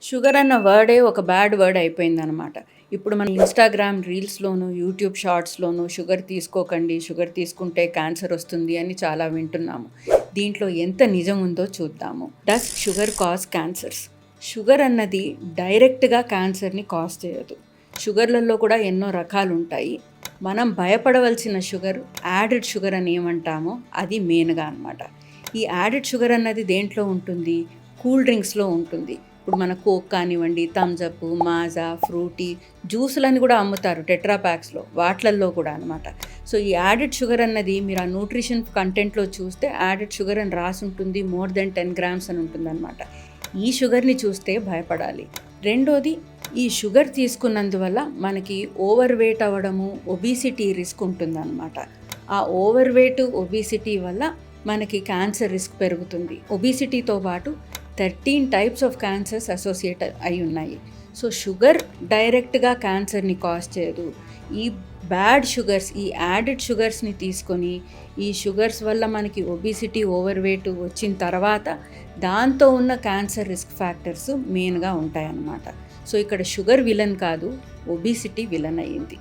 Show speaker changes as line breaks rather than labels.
Sugar అన్న వర్డే ఒక bad word అయిపోయిందనమాట. ఇప్పుడు మన ఇన్‌స్టాగ్రామ్ రీల్స్‌లోను, యూట్యూబ్ షార్ట్స్‌లోను షుగర్ తీసుకోకండి, షుగర్ తీసుకుంటే క్యాన్సర్ వస్తుంది అని చాలా వింటున్నాము. దీంట్లో ఎంత నిజం ఉందో చూద్దాము. Does sugar cause cancers? Sugar అన్నది డైరెక్ట్‌గా క్యాన్సర్‌ని కాజ్ చేయదు. షుగర్‌లలో కూడా ఎన్నో రకాలుంటాయి. మనం భయపడవలసిన షుగర్ యాడెడ్ షుగర్ అని ఏమంటామో అది మెయిన్‌గా అనమాట. ఈ యాడెడ్ షుగర్ అన్నది దేంట్లో ఉంటుంది? కూల్ డ్రింక్స్‌లో ఉంటుంది. ఇప్పుడు మన కోక్ కానివ్వండి, థమ్స్ అప్, మాజా, ఫ్రూటీ, జ్యూసులని కూడా అమ్ముతారు టెట్రా ప్యాక్స్‌లో. వాటిలల్లో కూడా అనమాట. సో, ఈ యాడెడ్ షుగర్ అన్నది మీరు ఆ న్యూట్రిషన్ కంటెంట్‌లో చూస్తే యాడెడ్ షుగర్ అని రాసుంటుంది. మోర్ దెన్ 10 గ్రామ్స్ అని ఉంటుందన్నమాట. ఈ షుగర్‌ని చూస్తే భయపడాలి. రెండోది, ఈ షుగర్ తీసుకున్నందువల్ల మనకి ఓవర్ వెయిట్ అవ్వడము, ఒబిసిటీ రిస్క్ ఉంటుందన్నమాట. ఆ ఓవర్ వెయిట్, ఒబిసిటీ వల్ల మనకి క్యాన్సర్ రిస్క్ పెరుగుతుంది. ఒబిసిటీతో పాటు 13 టైప్స్ ఆఫ్ క్యాన్సర్స్ అసోసియేట్ అయి ఉన్నాయి. సో, షుగర్ డైరెక్ట్‌గా క్యాన్సర్‌ని కాజ్ చేయదు. ఈ బ్యాడ్ షుగర్స్, ఈ యాడెడ్ షుగర్స్‌ని తీసుకొని, ఈ షుగర్స్ వల్ల మనకి ఒబిసిటీ, ఓవర్ వెయిట్ వచ్చిన తర్వాత దాంతో ఉన్న క్యాన్సర్ రిస్క్ ఫ్యాక్టర్స్ మెయిన్‌గా ఉంటాయన్నమాట. సో, ఇక్కడ షుగర్ విలన్ కాదు, ఒబిసిటీ విలన్ అయ్యింది.